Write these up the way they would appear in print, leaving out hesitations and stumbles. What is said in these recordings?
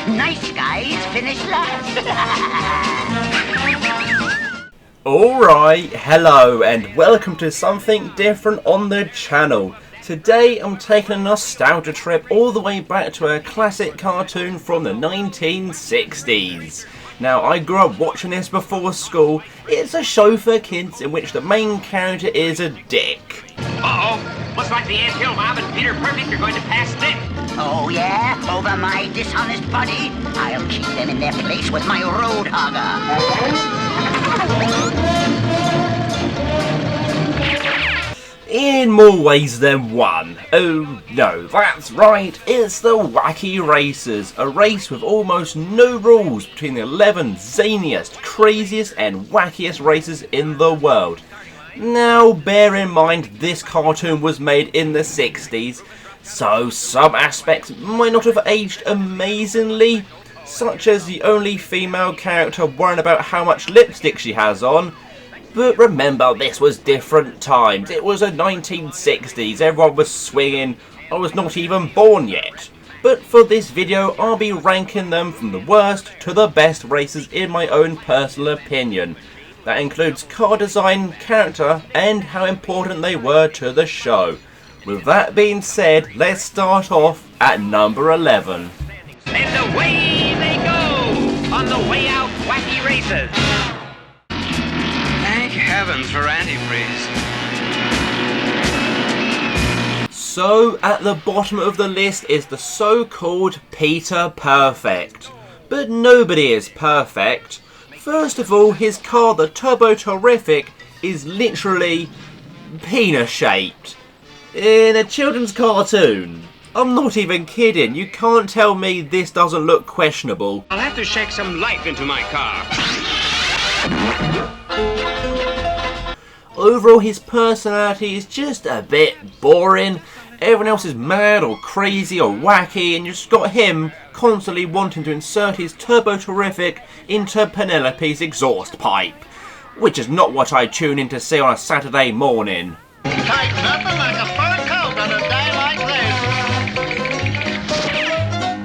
Nice guys finish last. Alright, hello and welcome to something different on the channel. Today I'm taking a nostalgia trip all the way back to a classic cartoon from the 1960s. Now, I grew up watching this before school. It's a show for kids in which the main character is a dick. Uh-oh, looks like the Anthill Bob and Peter Perfect are going to pass stick. Oh yeah? Over my dishonest body? I'll keep them in their place with my road hogger. In more ways than one. Oh no, that's right, it's the Wacky Racers, a race with almost no rules between the 11 zaniest, craziest and wackiest racers in the world. Now bear in mind this cartoon was made in the 60s, so some aspects might not have aged amazingly, such as the only female character worrying about how much lipstick she has on. But remember, this was different times. It was the 1960s, everyone was swinging, I was not even born yet. But for this video, I'll be ranking them from the worst to the best racers in my own personal opinion. That includes car design, character, and how important they were to the show. With that being said, let's start off at number 11. And away they go on the way out, Wacky Racers. Thank heavens for antifreeze. So, at the bottom of the list is the so-called Peter Perfect. But nobody is perfect. First of all, his car, the Turbo Terrific, is literally penis-shaped. In a children's cartoon. I'm not even kidding, you can't tell me this doesn't look questionable. I'll have to shake some life into my car. Overall, his personality is just a bit boring. Everyone else is mad or crazy or wacky, and you just got him constantly wanting to insert his Turbo Terrific into Penelope's exhaust pipe, which is not what I tune in to see on a Saturday morning. Take nothing like a fur coat on a day like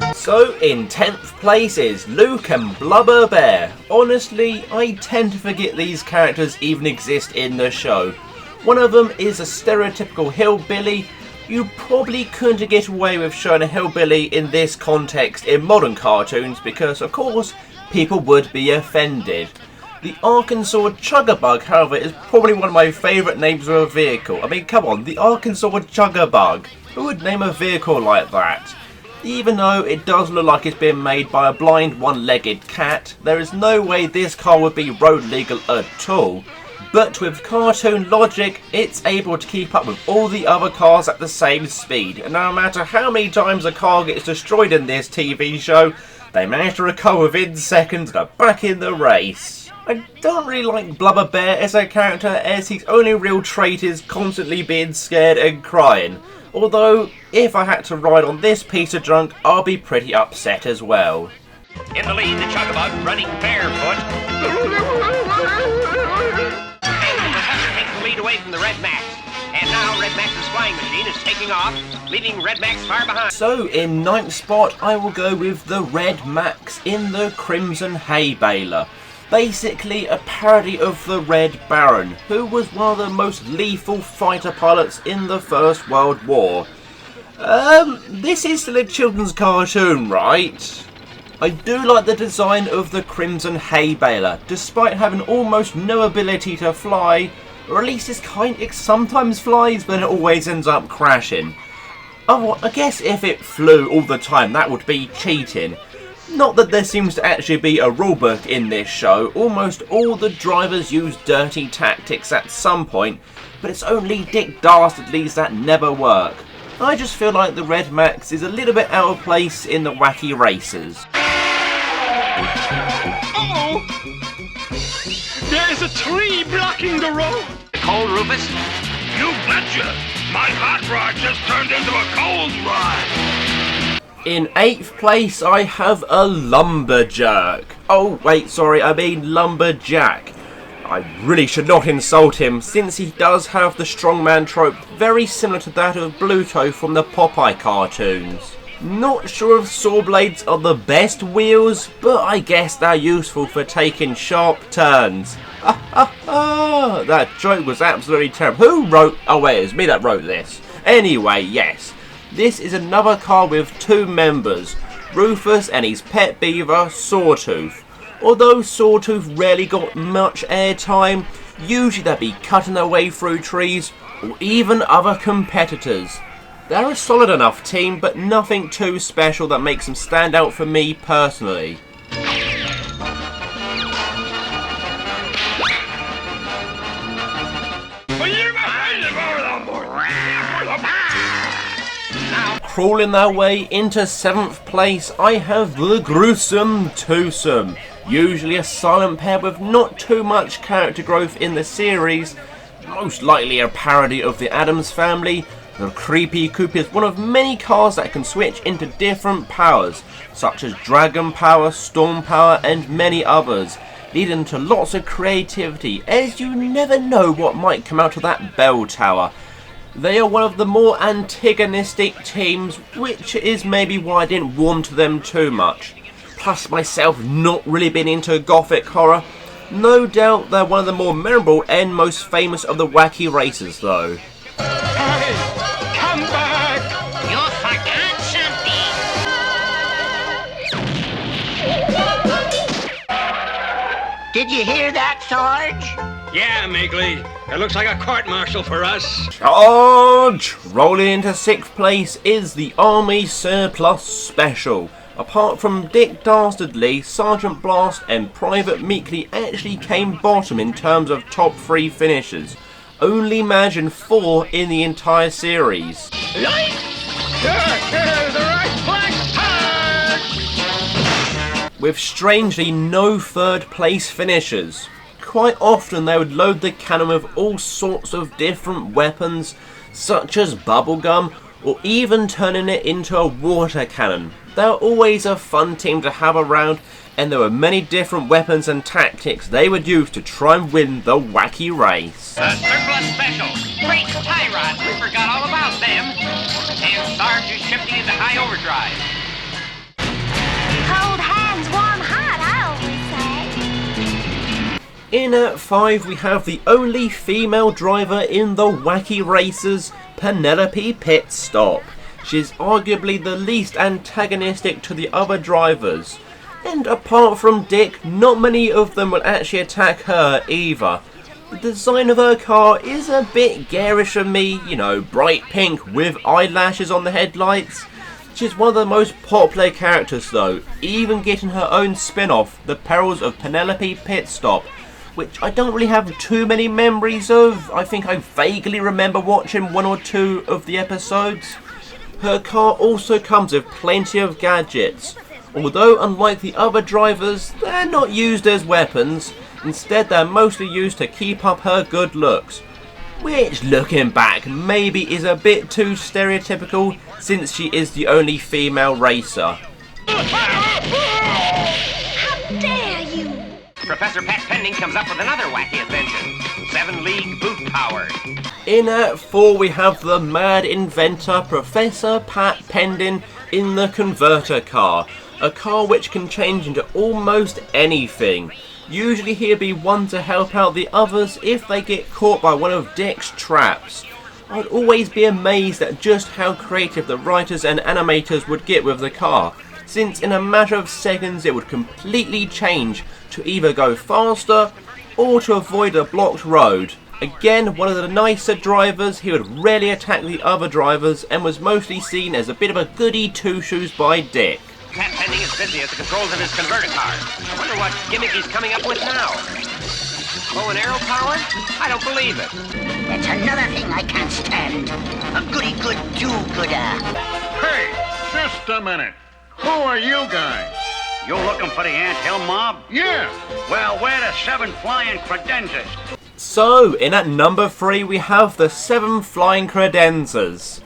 this. So, in 10th place is Luke and Blubber Bear. Honestly, I tend to forget these characters even exist in the show. One of them is a stereotypical hillbilly. You probably couldn't get away with showing a hillbilly in this context in modern cartoons because, of course, people would be offended. The Arkansas Chuggabug, however, is probably one of my favourite names of a vehicle. I mean, come on, the Arkansas Chuggabug. Who would name a vehicle like that? Even though it does look like it's been made by a blind one-legged cat, there is no way this car would be road legal at all. But with cartoon logic, it's able to keep up with all the other cars at the same speed. And no matter how many times a car gets destroyed in this TV show, they manage to recover within seconds and are back in the race. I don't really like Blubber Bear as a character, as his only real trait is constantly being scared and crying. Although, if I had to ride on this piece of junk, I'll be pretty upset as well. In the lead, the Chuggabug running barefoot. And the Professor takes the lead away from the Red Max. And now Red Max's flying machine is taking off, leaving Red Max far behind. So, in 9th spot, I will go with the Red Max in the Crimson Hay Baler. Basically a parody of the Red Baron, who was one of the most lethal fighter pilots in the First World War. This is still a children's cartoon, right? I do like the design of the Crimson Hay Baler, despite having almost no ability to fly, or at least it sometimes flies, but it always ends up crashing. Oh, I guess if it flew all the time, that would be cheating. Not that there seems to actually be a rulebook in this show. Almost all the drivers use dirty tactics at some point, but it's only Dick Dastardly's that never work. I just feel like the Red Max is a little bit out of place in the Wacky Racers. Uh-oh! There is a tree blocking the road. Cold, Rufus? You betcha! My hot rod just turned into a cold rod. In 8th place, I have a Lumberjack. Oh, wait, sorry, I mean Lumberjack. I really should not insult him, since he does have the strongman trope very similar to that of Bluto from the Popeye cartoons. Not sure if saw blades are the best wheels, but I guess they're useful for taking sharp turns. That joke was absolutely terrible. Who wrote... Oh wait, it was me that wrote this. Anyway, yes. This is another car with two members, Rufus and his pet beaver, Sawtooth. Although Sawtooth rarely got much airtime, usually they'd be cutting their way through trees, or even other competitors. They're a solid enough team, but nothing too special that makes them stand out for me personally. Crawling their way into 7th place, I have the Gruesome Twosome. Usually a silent pair with not too much character growth in the series, most likely a parody of the Addams Family. The Creepy Coupe is one of many cars that can switch into different powers, such as Dragon Power, Storm Power and many others, leading to lots of creativity, as you never know what might come out of that bell tower. They are one of the more antagonistic teams, which is maybe why I didn't warm to them too much. Plus myself not really been into gothic horror. No doubt they're one of the more memorable and most famous of the wacky racers though. Hey, come back! You forgot something. Did you hear that, Sarge? Yeah, Migley. It looks like a court-martial for us. Charge! Rolling into 6th place is the Army Surplus Special. Apart from Dick Dastardly, Sergeant Blast and Private Meekley actually came bottom in terms of top 3 finishers. Only imagine 4 in the entire series. The right flag! With strangely no 3rd place finishers. Quite often they would load the cannon with all sorts of different weapons, such as bubblegum, or even turning it into a water cannon. They're always a fun team to have around, and there were many different weapons and tactics they would use to try and win the wacky race. The Surplus Special! Great tie rods! We forgot all about them! And Sarge is shifting into high overdrive. Cold hands, warm heart, I always say. In at 5 we have the only female driver in the wacky racers, Penelope Pitstop. She's arguably the least antagonistic to the other drivers. And apart from Dick, not many of them will actually attack her either. The design of her car is a bit garish for me, you know, bright pink with eyelashes on the headlights. She's one of the most popular characters though, even getting her own spin-off, The Perils of Penelope Pitstop, which I don't really have too many memories of. I think I vaguely remember watching 1 or 2 of the episodes. Her car also comes with plenty of gadgets. Although unlike the other drivers, they're not used as weapons. Instead they're mostly used to keep up her good looks. Which, looking back, maybe is a bit too stereotypical since she is the only female racer. How dare you! Professor Pat Pending comes up with another wacky invention. 7-league boot power. In at 4 we have the mad inventor Professor Pat Pending in the converter car. A car which can change into almost anything. Usually he'll be one to help out the others if they get caught by one of Dick's traps. I'd always be amazed at just how creative the writers and animators would get with the car, since in a matter of seconds it would completely change to either go faster or to avoid a blocked road. Again, one of the nicer drivers, he would rarely attack the other drivers and was mostly seen as a bit of a goody two-shoes by Dick. Pat Pending is busy at the controls of his converter car. I wonder what gimmick he's coming up with now. Bow and arrow power? I don't believe it. That's another thing I can't stand. A goody-good do-gooder. Hey, just a minute. Who are you guys? You looking for the anthill mob? Yeah. Well, we're the 7 Flying Credenzas. So, in at number 3 we have the 7 Flying Credenzas.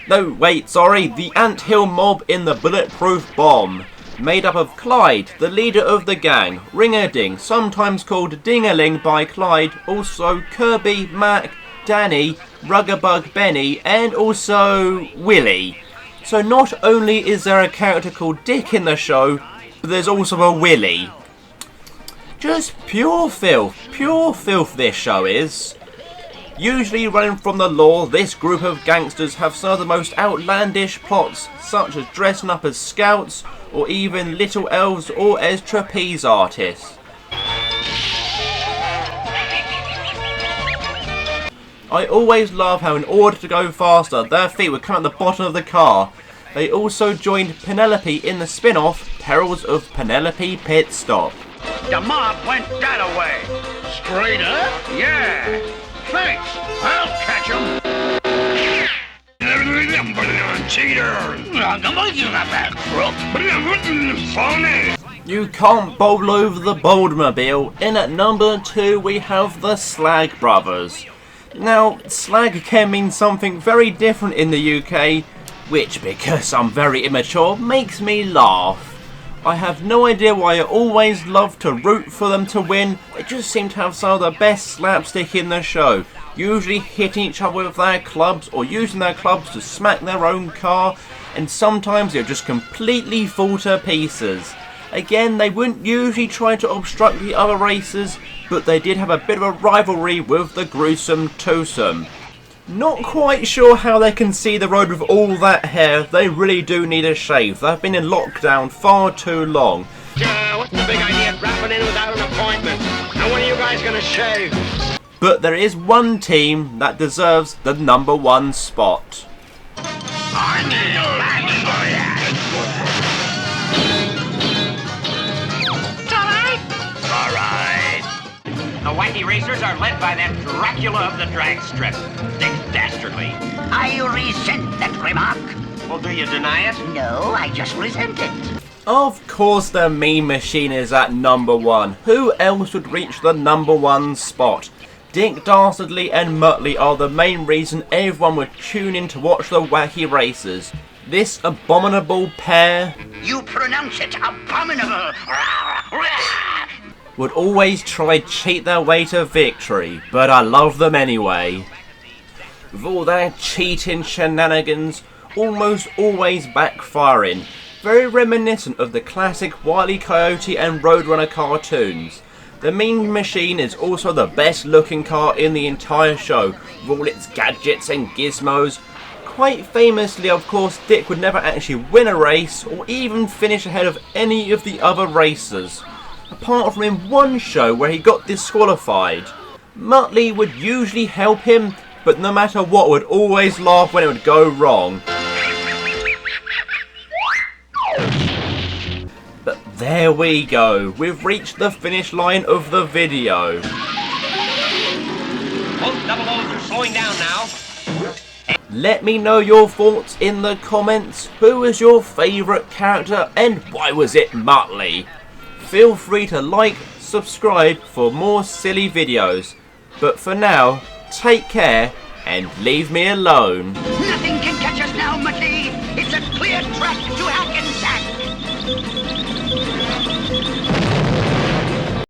No, wait, sorry, the Anthill Mob in the Bulletproof Bomb. Made up of Clyde, the leader of the gang, Ring-a-Ding, sometimes called Ding-a-ling by Clyde, also Kirby, Mac, Danny, Ruggabug Benny, and also Willie. So not only is there a character called Dick in the show, but there's also a Willy. Just pure filth this show is. Usually running from the law, this group of gangsters have some of the most outlandish plots, such as dressing up as scouts, or even little elves or as trapeze artists. I always love how in order to go faster, their feet would come at the bottom of the car. They also joined Penelope in the spin-off Perils of Penelope Pit Stop. The mob went that away. Straight up? Yeah. Thanks. I'll catch him. You can't bowl over the Boldmobile. In at number 2 we have the Slag Brothers. Now, slag can mean something very different in the UK, which, because I'm very immature, makes me laugh. I have no idea why I always love to root for them to win. They just seem to have some of the best slapstick in the show, usually hitting each other with their clubs or using their clubs to smack their own car, and sometimes they'll just completely fall to pieces. Again, they wouldn't usually try to obstruct the other racers, but they did have a bit of a rivalry with the gruesome twosome. Not quite sure how they can see the road with all that hair. They really do need a shave. They've been in lockdown far too long. What's the big idea of dropping in without an appointment? Now when are you guys gonna shave? But there is one team that deserves the number 1 spot. I need a land for that. The Wacky Racers are led by that Dracula of the drag strip, Dick Dastardly. I resent that remark. Well, do you deny it? No, I just resent it. Of course the Mean Machine is at number 1. Who else would reach the number 1 spot? Dick Dastardly and Muttley are the main reason everyone would tune in to watch the Wacky Racers. This abominable pair... You pronounce it abominable. would always try to cheat their way to victory, but I love them anyway. With all their cheating shenanigans almost always backfiring, very reminiscent of the classic Wile E. Coyote and Roadrunner cartoons. The Mean Machine is also the best looking car in the entire show, with all its gadgets and gizmos. Quite famously, of course, Dick would never actually win a race or even finish ahead of any of the other racers, apart from in one show where he got disqualified. Muttley would usually help him, but no matter what would always laugh when it would go wrong. But there we go, we've reached the finish line of the video. Both double O's are slowing down now. Let me know your thoughts in the comments. Who was your favourite character and why was it Muttley? Feel free to like, subscribe for more silly videos. But for now, take care and leave me alone. Nothing can catch us now, Muttley. It's a clear track to Hackensack.